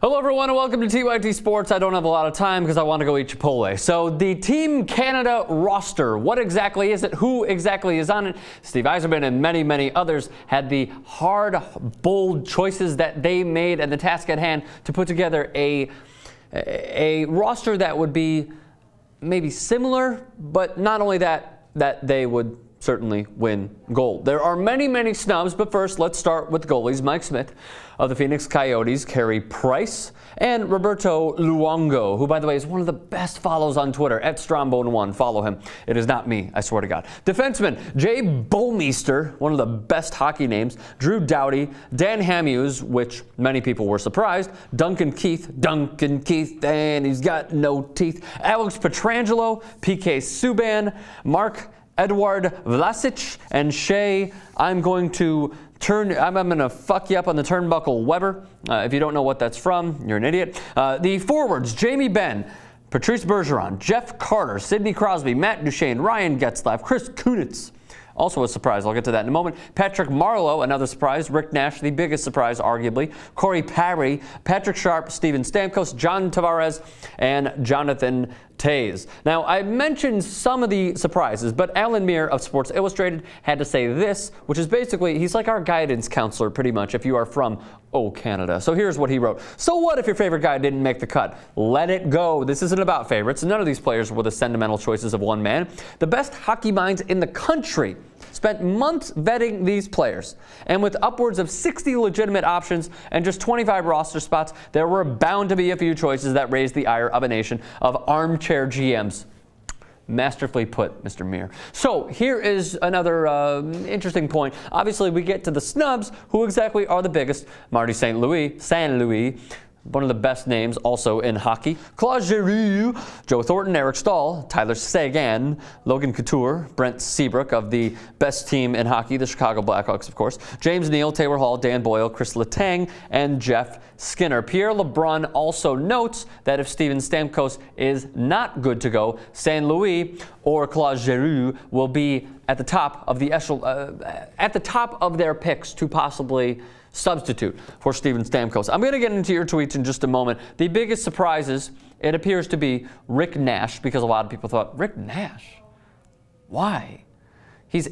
Hello everyone and welcome to TYT Sports. I don't have a lot of time because I want to go eat Chipotle. So the Team Canada roster, what exactly is it? Who exactly is on it? Steve Yzerman and many others had the hard, bold choices that they made and the task at hand to put together a roster that would be maybe similar, but not only that they would certainly win gold. There are many snubs, but first let's start with goalies. Mike Smith of the Phoenix Coyotes, Carey Price, and Roberto Luongo, who, by the way, is one of the best follows on Twitter, @Strombone1. Follow him. It is not me, I swear to God. Defenseman Jay Bouwmeester, one of the best hockey names, Drew Doughty, Dan Hamhuis, which many people were surprised, Duncan Keith, and he's got no teeth, Alex Pietrangelo, PK Subban, Mark Edward Vlasic, and Shea, I'm going to fuck you up on the turnbuckle Weber. If you don't know what that's from, you're an idiot. The forwards, Jamie Benn, Patrice Bergeron, Jeff Carter, Sidney Crosby, Matt Duchene, Ryan Getzlaf, Chris Kunitz. Also a surprise, I'll get to that in a moment. Patrick Marleau, another surprise. Rick Nash, the biggest surprise, arguably. Corey Perry, Patrick Sharp, Steven Stamkos, John Tavares, and Jonathan Toews. Now, I mentioned some of the surprises, but Alan Muir of Sports Illustrated had to say this, which is basically, he's like our guidance counselor, pretty much, if you are from, Canada. So here's what he wrote. So what if your favorite guy didn't make the cut? Let it go. This isn't about favorites. None of these players were the sentimental choices of one man. The best hockey minds in the country spent months vetting these players. And with upwards of 60 legitimate options and just 25 roster spots, there were bound to be a few choices that raised the ire of a nation of armchair GMs. Masterfully put, Mr. Muir. So here is another interesting point. Obviously, we get to the snubs. Who exactly are the biggest? Marty St. Louis, one of the best names also in hockey. Claude Giroux, Joe Thornton, Eric Stahl, Tyler Seguin, Logan Couture, Brent Seabrook of the best team in hockey, the Chicago Blackhawks, of course, James Neal, Taylor Hall, Dan Boyle, Chris Letang, and Jeff Skinner. Pierre LeBrun also notes that if Steven Stamkos is not good to go, St. Louis or Claude Giroux will be at the top of the at the top of their picks to possibly substitute for Steven Stamkos. I'm going to get into your tweets in just a moment. The biggest surprises, it appears to be Rick Nash, because a lot of people thought, Rick Nash? Why? He's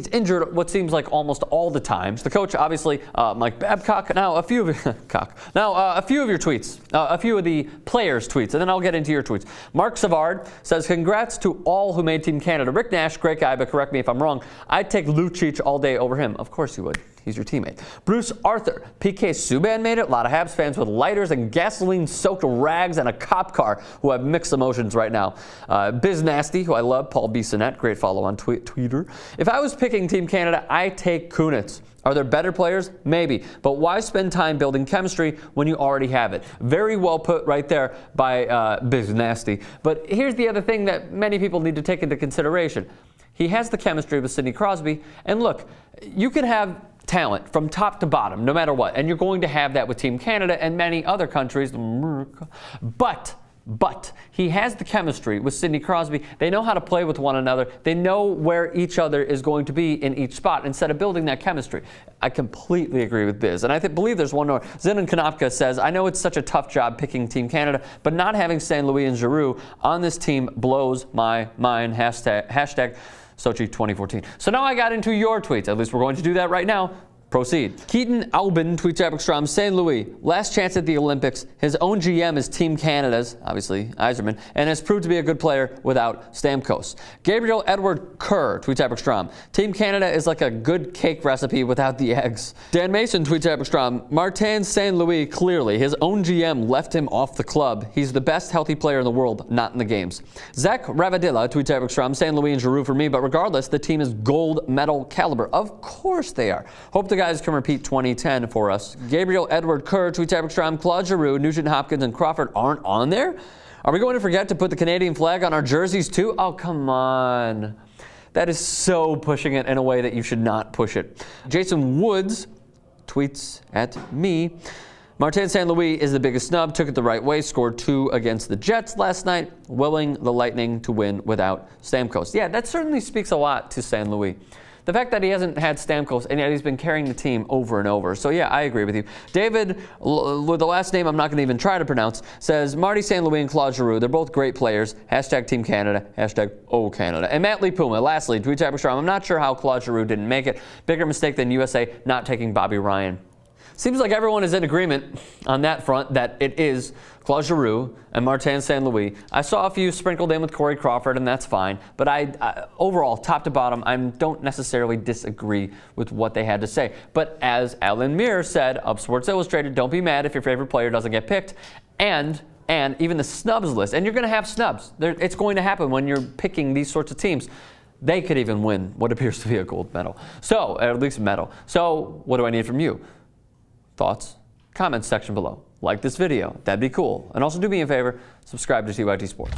injured what seems like almost all the times. The coach, obviously, Mike Babcock. Now, a few of your tweets, a few of the players' tweets, and then I'll get into your tweets. Mark Savard says, congrats to all who made Team Canada. Rick Nash, great guy, but correct me if I'm wrong. I'd take Lucic all day over him. Of course you would. He's your teammate. Bruce Arthur, PK Subban made it. A lot of Habs fans with lighters and gasoline-soaked rags and a cop car who have mixed emotions right now. Biz Nasty, who I love, Paul Bissonnette, great follow on Twitter. If I was picking Team Canada, I take Kunitz. Are there better players? Maybe. But why spend time building chemistry when you already have it? Very well put right there by Biz Nasty. But here's the other thing that many people need to take into consideration. He has the chemistry with Sidney Crosby. And look, you can have talent from top to bottom, no matter what. And you're going to have that with Team Canada and many other countries. But he has the chemistry with Sidney Crosby. They know how to play with one another. They know where each other is going to be in each spot instead of building that chemistry. I completely agree with Biz. And I believe there's one more. Zenon Konopka says, I know it's such a tough job picking Team Canada, but not having St. Louis and Giroux on this team blows my mind. Hashtag Sochi 2014. So now I got into your tweets. At least we're going to do that right now. Proceed. Keaton Albin tweets Abekstrom, St. Louis, last chance at the Olympics. His own GM is Team Canada's, obviously Yzerman, and has proved to be a good player without Stamkos. Gabriel Edward Kerr tweets Abekstrom, Team Canada is like a good cake recipe without the eggs. Dan Mason tweets Abekstrom, Martin St. Louis, clearly, his own GM left him off the club. He's the best healthy player in the world, not in the games. Zach Ravadilla tweets Abekstrom, St. Louis and Giroux for me, but regardless, the team is gold medal caliber. Of course they are. Hope the guys can repeat 2010 for us. Gabriel Edward Kerr, tweets Abekstrom, Claude Giroux, Nugent Hopkins, and Crawford aren't on there? Are we going to forget to put the Canadian flag on our jerseys too? Oh, come on. That is so pushing it in a way that you should not push it. Jason Woods tweets at me, Martin St. Louis is the biggest snub, took it the right way, scored 2 against the Jets last night, willing the Lightning to win without Stamkos. Yeah, that certainly speaks a lot to St. Louis. the fact that he hasn't had Stamkos and yet he's been carrying the team over and over. So yeah, I agree with you. David, with the last name I'm not going to even try to pronounce, says Marty St. Louis and Claude Giroux, they're both great players. Hashtag Team Canada. Hashtag Oh Canada. And Matt Lee Puma, lastly, tweet Typer Strong, I'm not sure how Claude Giroux didn't make it. Bigger mistake than USA not taking Bobby Ryan. Seems like everyone is in agreement on that front that it is Claude Giroux and Martin St. Louis. I saw a few sprinkled in with Corey Crawford, and that's fine. But overall, top to bottom, I don't necessarily disagree with what they had to say. But as Alan Muir said of Sports Illustrated, don't be mad if your favorite player doesn't get picked. And even the snubs list, and you're going to have snubs. It's going to happen when you're picking these sorts of teams. They could even win what appears to be a gold medal. So, at least a medal. So, what do I need from you? Thoughts? Comments section below. Like this video. That'd be cool. And also do me a favor, subscribe to TYT Sports.